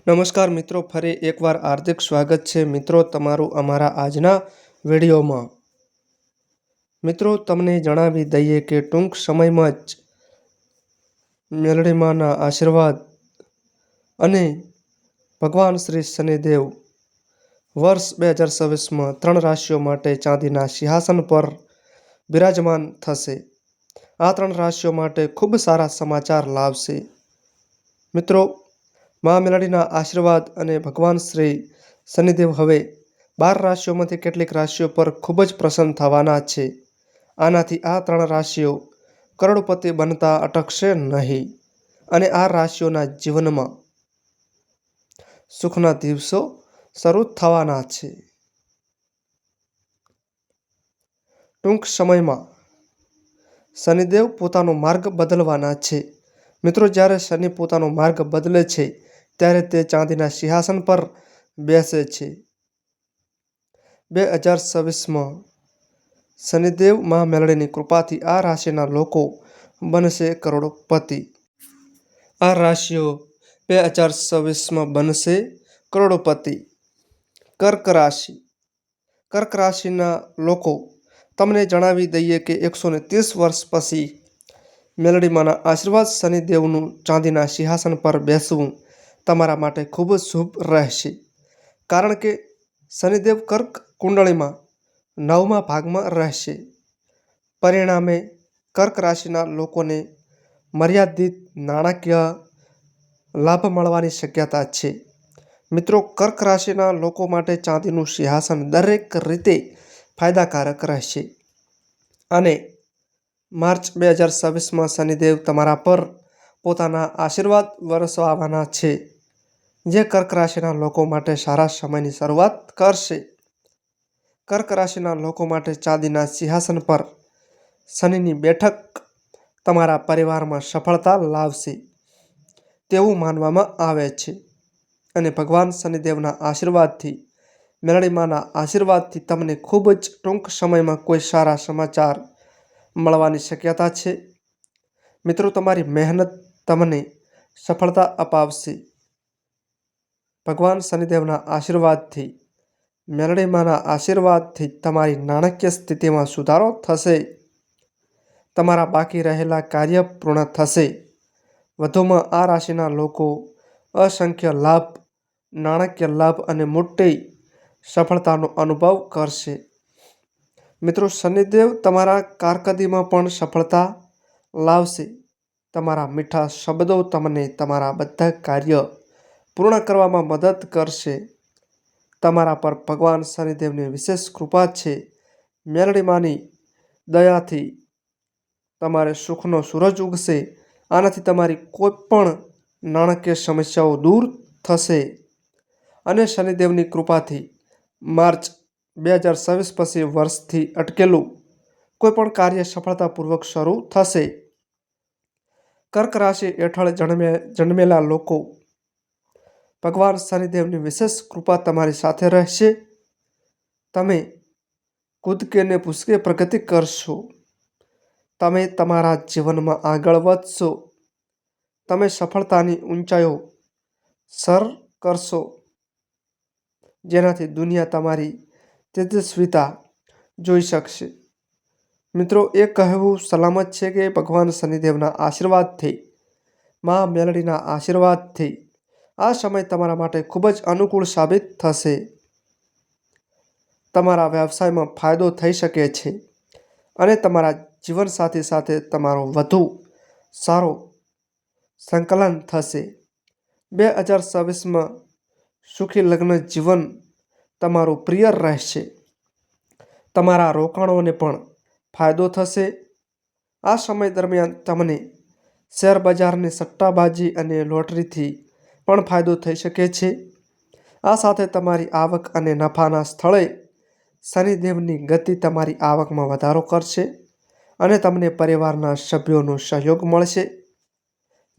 નમસ્કાર મિત્રો, ફરી એકવાર હાર્દિક સ્વાગત છે મિત્રો તમારું અમારા આજના વિડીયોમાં। મિત્રો, તમને જણાવી દઈએ કે ટૂંક સમયમાં જ મેલડીમાંના આશીર્વાદ અને ભગવાન શ્રી શનિદેવ વર્ષ 2026માં 3 રાશિઓ માટે ચાંદીના સિંહાસન પર બિરાજમાન થશે। આ 3 રાશિઓ માટે ખૂબ સારા સમાચાર લાવશે। મિત્રો, મા મેલડીના આશીર્વાદ અને ભગવાન શ્રી શનિદેવ હવે 12 રાશિઓમાંથી કેટલીક રાશિઓ પર ખૂબ જ પ્રસન્ન થવાના છે। આનાથી આ 3 રાશિઓ કરોડપતિ બનતા અટકશે નહીં અને આ રાશિઓના જીવનમાં સુખના દિવસો શરૂ થવાના છે। ટૂંક સમયમાં શનિદેવ પોતાનો માર્ગ બદલવાના છે। મિત્રો, જ્યારે શનિ પોતાનો માર્ગ બદલે છે ત્યારે તે ચાંદીના સિંહાસન પર બેસે છે। 2026માં શનિદેવ મા મેલડીની કૃપાથી આ રાશિના લોકો બનશે કરોડપતિ। આ રાશિઓ 2026માં બનશે કરોડપતિ। કર્ક રાશિ। કર્ક રાશિના લોકો, તમને જણાવી દઈએ કે 130 વર્ષ પછી મેલડીમાંના આશીર્વાદ શનિદેવનું ચાંદીના સિંહાસન પર બેસવું તમારા માટે ખૂબ જ શુભ રહેશે। કારણ કે શનિદેવ કર્ક કુંડળીમાં 9મા ભાગમાં રહેશે। પરિણામે કર્ક રાશિના લોકોને મર્યાદિત નાણાકીય લાભ મળવાની શક્યતા છે। મિત્રો, કર્ક રાશિના લોકો માટે ચાંદીનું સિંહાસન દરેક રીતે ફાયદાકારક રહેશે અને માર્ચ 2026માં શનિદેવ તમારા પર પોતાના આશીર્વાદ વરસાવવાના છે, જે કર્ક રાશિના લોકો માટે સારા સમયની શરૂઆત કરશે। કર્ક રાશિના લોકો માટે ચાંદીના સિંહાસન પર શનિની બેઠક તમારા પરિવારમાં સફળતા લાવશે તેવું માનવામાં આવે છે અને ભગવાન શનિદેવના આશીર્વાદથી, મેલડીમાંના આશીર્વાદથી તમને ખૂબ જ ટૂંક સમયમાં કોઈ સારા સમાચાર મળવાની શક્યતા છે। મિત્રો, તમારી મહેનત તમને સફળતા અપાવશે। ભગવાન શનિદેવના આશીર્વાદથી, મેલડીમાંના આશીર્વાદથી તમારી નાણાકીય સ્થિતિમાં સુધારો થશે। તમારા બાકી રહેલા કાર્ય પૂર્ણ થશે। વધુમાં આ રાશિના લોકો અસંખ્ય લાભ, નાણાકીય લાભ અને મોટી સફળતાનો અનુભવ કરશે। મિત્રો, શનિદેવ તમારા કારકિર્દીમાં પણ સફળતા લાવશે। તમારા મીઠા શબ્દો તમને તમારા બધા કાર્ય પૂર્ણ કરવામાં મદદ કરશે। તમારા પર ભગવાન શનિદેવની વિશેષ કૃપા છે। મેલડીમાંની દયાથી તમારે સુખનો સૂરજ ઉગશે। આનાથી તમારી કોઈ પણ નાણાકીય સમસ્યાઓ દૂર થશે અને શનિદેવની કૃપાથી માર્ચ 2026 પછી વર્ષથી અટકેલું કોઈ પણ કાર્ય સફળતાપૂર્વક શરૂ થશે। કર્ક રાશિ હેઠળ જન્મેલા લોકો, ભગવાન શનિદેવની વિશેષ કૃપા તમારી સાથે રહેશે। તમે કૂદકે ને ભૂસકે પ્રગતિ કરશો। તમે તમારા જીવનમાં આગળ વધશો। તમે સફળતાની ઊંચાઈઓ સર કરશો, જેનાથી દુનિયા તમારી તેજસ્વીતા જોઈ શકશે। મિત્રો, એ કહેવું સલામત છે કે ભગવાન શનિદેવના આશીર્વાદથી, મા મેલડીના આશીર્વાદથી આ સમય તમારા માટે ખૂબ જ અનુકૂળ સાબિત થશે। તમારા વ્યવસાયમાં ફાયદો થઈ શકે છે અને તમારા જીવનસાથી સાથે તમારો વધુ સારો સંકલન થશે। 2026માં સુખી લગ્ન જીવન તમારું પ્રિય રહેશે। તમારા રોકાણોને પણ ફાયદો થશે। આ સમય દરમિયાન તમને શેર બજારની સટ્ટાબાજી અને લોટરીથી પણ ફાયદો થઈ શકે છે। આ સાથે તમારી આવક અને નફાના સ્થળે શનિદેવની ગતિ તમારી આવકમાં વધારો કરશે અને તમને પરિવારના સભ્યોનો સહયોગ મળશે।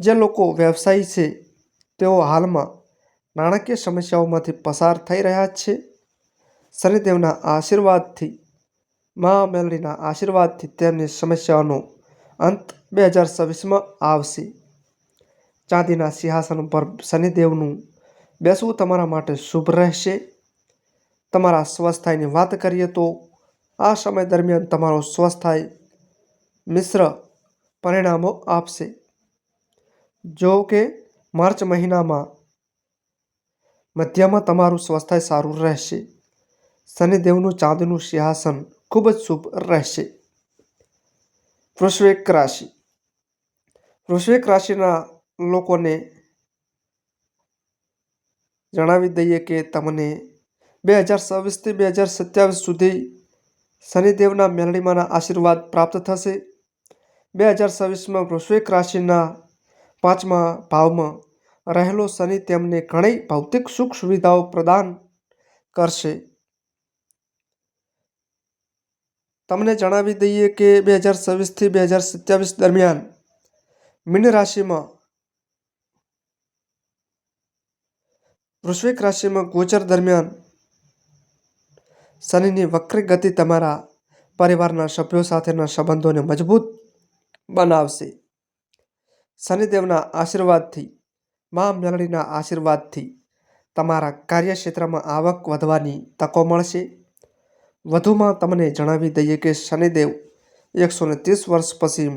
જે લોકો વ્યવસાયી છે તેઓ હાલમાં નાણાકીય સમસ્યાઓમાંથી પસાર થઈ રહ્યા છે। શનિદેવના આશીર્વાદથી, મા મેલડીના આશીર્વાદથી તેમની સમસ્યાઓનો અંત 2026માં આવશે। ચાંદીના સિંહાસન પર શનિદેવનું બેસવું તમારા માટે શુભ રહેશે. તમારા સ્વાસ્થ્યની વાત કરીએ તો આ સમય દરમિયાન તમારો સ્વાસ્થ્ય મિશ્ર પરિણામો આપશે. જો કે માર્ચ મહિનામાં મધ્યમાં તમારું સ્વાસ્થ્ય સારું રહેશે. શનિદેવનું ચાંદીનું સિંહાસન ખૂબ જ શુભ રહેશે. વૃશ્ચિક રાશિ. વૃશ્ચિક રાશિના લોકોને જણાવી દઈએ કે તમને 2026થી 2027 સુધી શનિદેવના મેલડીમાંના આશીર્વાદ પ્રાપ્ત થશે. 2026માં વૃશ્ચિક રાશિના 5મા ભાવમાં રહેલો શનિ તેમને ઘણી ભૌતિક સુખ સુવિધાઓ પ્રદાન કરશે. તમને જણાવી દઈએ કે 2026થી 2027 દરમિયાન મીન રાશિમાં વૃશ્ચિક રાશિમાં ગોચર દરમિયાન શનિની વક્રી ગતિ તમારા પરિવારના સભ્યો સાથેના સંબંધોને મજબૂત બનાવશે. શનિદેવના આશીર્વાદથી, મા મેલડીના આશીર્વાદથી તમારા કાર્યક્ષેત્રમાં આવક વધવાની તકો મળશે. વધુમાં તમને જણાવી દઈએ કે શનિદેવ 130 વર્ષ પછી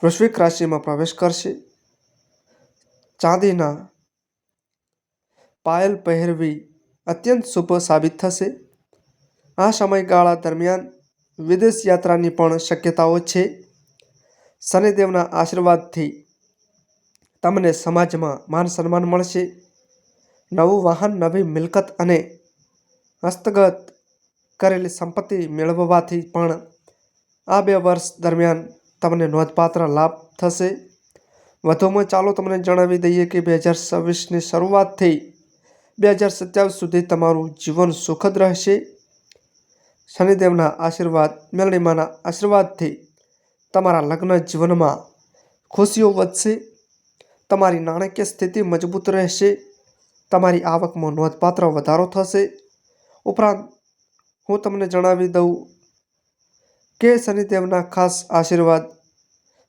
વૃશ્ચિક રાશિમાં પ્રવેશ કરશે. ચાંદીના પાયલ પહેરવી અત્યંત શુભ સાબિત થશે. આ સમયગાળા દરમિયાન વિદેશ યાત્રાની પણ શક્યતાઓ છે. શનિદેવના આશીર્વાદથી તમને સમાજમાં માન સન્માન મળશે. નવું વાહન, નવી મિલકત અને હસ્તગત કરેલી સંપત્તિ મેળવવાથી પણ આ 2 વર્ષ દરમિયાન તમને નોંધપાત્ર લાભ થશે. વધુમાં ચાલો તમને જણાવી દઈએ કે 2026ની શરૂઆતથી 2027 સુધી તમારું જીવન સુખદ રહેશે. શનિદેવના આશીર્વાદ, મેલડીમાંના આશીર્વાદથી તમારા લગ્ન જીવનમાં ખુશીઓ વધશે. તમારી નાણાકીય સ્થિતિ મજબૂત રહેશે. તમારી આવકમાં નોંધપાત્ર વધારો થશે. ઉપરાંત હું તમને જણાવી દઉં કે શનિદેવના ખાસ આશીર્વાદ,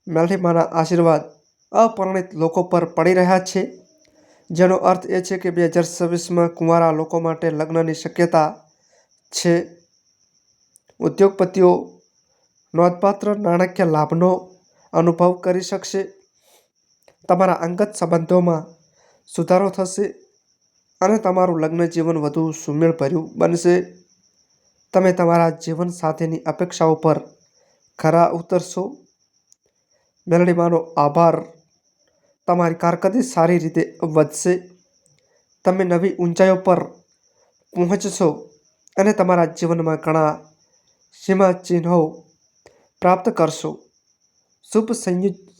મેલડીમાંના આશીર્વાદ અપરિણિત લોકો પર પડી રહ્યા છે. જેનો અર્થ એ છે કે 2026માં કુંવારા લોકો માટે લગ્નની શક્યતા છે. ઉદ્યોગપતિઓ નોંધપાત્ર નાણાકીય લાભનો અનુભવ કરી શકશે. તમારા અંગત સંબંધોમાં સુધારો થશે અને તમારું લગ્ન જીવન વધુ સુમેળભર્યું બનશે. તમે તમારા જીવનસાથીની અપેક્ષાઓ પર ખરા ઉતરશો. મેલડીમાંનો આભાર. તમારી કારકિર્દી સારી રીતે વધશે. તમે નવી ઊંચાઈઓ પર પહોંચશો અને તમારા જીવનમાં ઘણા સીમાચિહ્નો પ્રાપ્ત કરશો. શુભ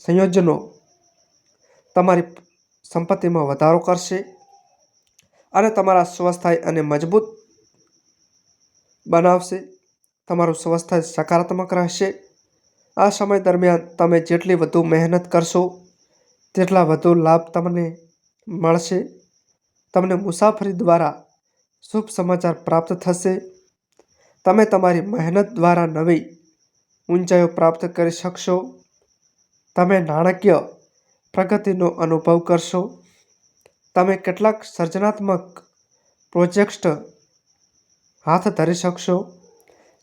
સંયોજનો તમારી સંપત્તિમાં વધારો કરશે અને તમારા સ્વાસ્થ્ય અને મજબૂત બનાવશે. તમારું સ્વાસ્થ્ય સકારાત્મક રહેશે. આ સમય દરમિયાન તમે જેટલી વધુ મહેનત કરશો તેટલા વધુ લાભ તમને મળશે. તમને મુસાફરી દ્વારા શુભ સમાચાર પ્રાપ્ત થશે. તમે તમારી મહેનત દ્વારા નવી ઊંચાઈઓ પ્રાપ્ત કરી શકશો. તમે નાણાકીય પ્રગતિનો અનુભવ કરશો. તમે કેટલાક સર્જનાત્મક પ્રોજેક્ટ હાથ ધરી શકશો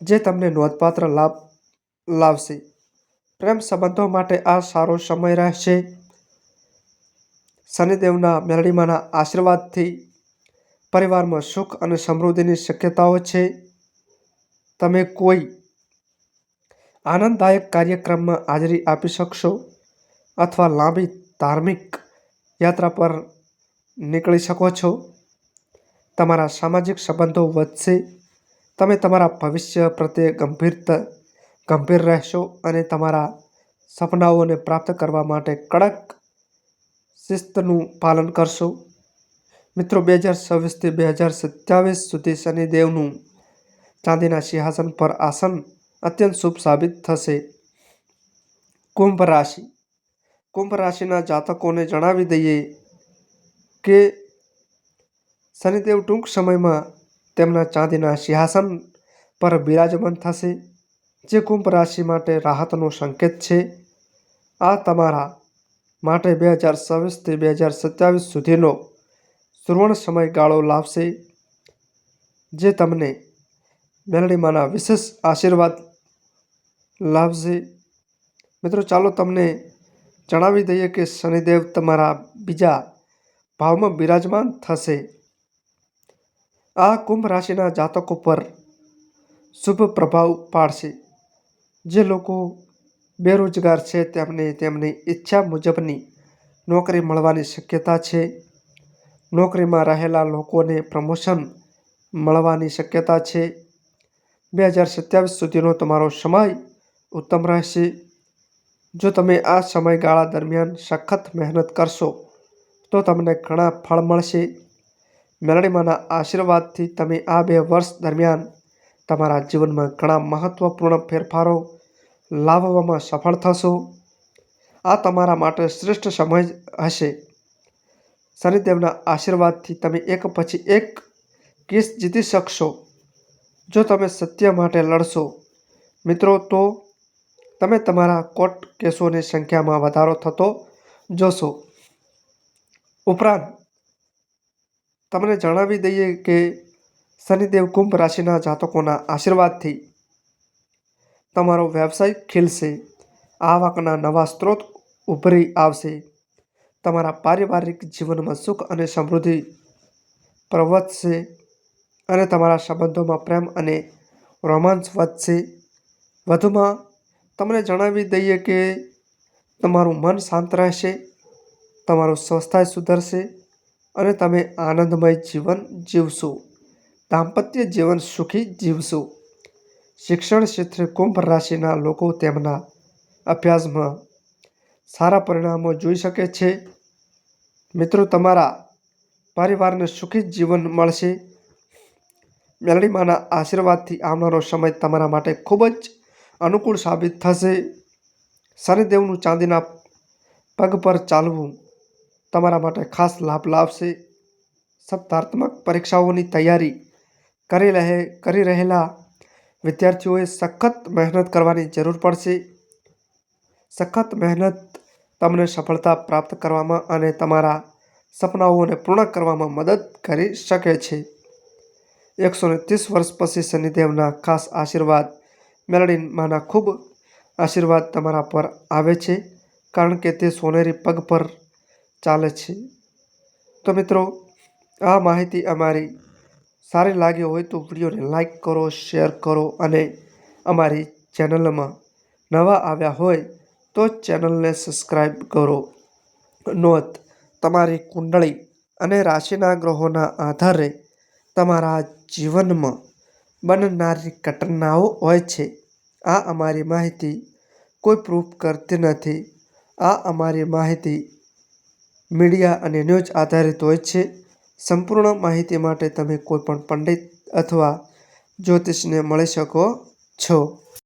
જે તમને નોંધપાત્ર લાભ લાવશે. પ્રેમ સંબંધો માટે આ સારો સમય રહેશે. શનિદેવના મેલડીમાંના આશીર્વાદથી પરિવારમાં સુખ અને સમૃદ્ધિની શક્યતાઓ છે. તમે કોઈ આનંદદાયક કાર્યક્રમમાં હાજરી આપી શકશો અથવા લાંબી ધાર્મિક યાત્રા પર નીકળી શકો છો. તમારા સામાજિક સંબંધો વધશે. તમે તમારા ભવિષ્ય પ્રત્યે ગંભીર રહેશો અને તમારા સપનાઓને પ્રાપ્ત કરવા માટે કડક શિસ્તનું પાલન કરશો. મિત્રો, 2026થી 2027 સુધી શનિદેવનું ચાંદીના સિંહાસન પર આસન અત્યંત શુભ સાબિત થશે. કુંભ રાશિ. કુંભ રાશિના જાતકોને જણાવી દઈએ કે શનિદેવ ટૂંક સમયમાં તેમના ચાંદીના સિંહાસન પર બિરાજમાન થશે, જે કુંભ રાશિ માટે રાહતનો સંકેત છે. આ તમારા માટે 2026થી 2027 સુધીનો સુવર્ણ સમયગાળો લાવશે, જે તમને મેલડીમાંના વિશેષ આશીર્વાદ લાવશે. મિત્રો, ચાલો તમને જણાવી દઈએ કે શનિદેવ તમારા બીજા ભાવમાં બિરાજમાન થશે. આ કુંભ રાશિના જાતકો પર શુભ પ્રભાવ પાડશે. જે લોકો બેરોજગાર છે તેમને તેમની ઈચ્છા મુજબની નોકરી મળવાની શક્યતા છે. નોકરીમાં રહેલા લોકોને પ્રમોશન મળવાની શક્યતા છે. 2027 સુધીનો તમારો સમય ઉત્તમ રહેશે. જો તમે આ સમયગાળા દરમિયાન સખત મહેનત કરશો તો તમને ઘણા ફળ મળશે. મેલડીમાંના આશીર્વાદથી તમે આ 2 વર્ષ દરમિયાન તમારા જીવનમાં ઘણા મહત્વપૂર્ણ ફેરફારો લાવવામાં સફળ થશો. આ તમારા માટે શ્રેષ્ઠ સમય હશે. શનિદેવના આશીર્વાદથી તમે એક પછી એક કેસ જીતી શકશો. જો તમે સત્ય માટે લડશો મિત્રો, તો તમે તમારા કોર્ટ કેસોની સંખ્યામાં વધારો થતો જોશો. ઉપરાંત તમને જણાવી દઈએ કે શનિદેવ કુંભ રાશિના જાતકોના આશીર્વાદથી તમારો વ્યવસાય ખીલશે. આવકના નવા સ્ત્રોત ઉભરી આવશે. તમારા પારિવારિક જીવનમાં સુખ અને સમૃદ્ધિ પ્રવર્તશે અને તમારા સંબંધોમાં પ્રેમ અને રોમાંસ વધશે. વધુમાં તમને જણાવી દઈએ કે તમારું મન શાંત રહેશે, તમારું સ્વાસ્થ્ય સુધરશે અને તમે આનંદમય જીવન જીવશો. દાંપત્ય જીવન સુખી જીવશો. શિક્ષણ ક્ષેત્રે કુંભ રાશિના લોકો તેમના અભ્યાસમાં સારા પરિણામો જોઈ શકે છે. મિત્રો, તમારા પરિવારને સુખી જીવન મળશે. મેલડીમાંના આશીર્વાદથી આવનારો સમય તમારા માટે ખૂબ જ અનુકૂળ સાબિત થશે. શનિદેવનું ચાંદીના પગ પર ચાલવું તમારા માટે ખાસ લાભ લાવશે. સ્પર્ધાત્મક પરીક્ષાઓની તૈયારી કરી રહેલા વિદ્યાર્થીઓએ સખત મહેનત કરવાની જરૂર પડશે. સખત મહેનત તમને સફળતા પ્રાપ્ત કરવામાં અને તમારા સપનાઓને પૂર્ણ કરવામાં મદદ કરી શકે છે. 130 વર્ષ પછી શનિદેવના ખાસ આશીર્વાદ, મેલડીમાંના ખૂબ આશીર્વાદ તમારા પર આવે છે, કારણ કે તે સોનેરી પગ પર ચાલે છે. તો મિત્રો, આ માહિતી અમારી સારી લાગી હોય તો વિડીયોને લાઈક કરો, શેર કરો અને અમારી ચેનલમાં નવા આવ્યા હોય તો ચેનલને સબસ્ક્રાઈબ કરો. નોંધ: તમારી કુંડળી અને રાશિના ગ્રહોના આધારે તમારા જીવનમાં બનનારી ઘટનાઓ હોય છે. આ અમારી માહિતી કોઈ પ્રૂફ કરતી નથી. આ અમારી માહિતી મીડિયા અને ન્યૂઝ આધારિત હોય છે. સંપૂર્ણ માહિતી માટે તમે કોઈપણ પંડિત અથવા જ્યોતિષને મળી શકો છો.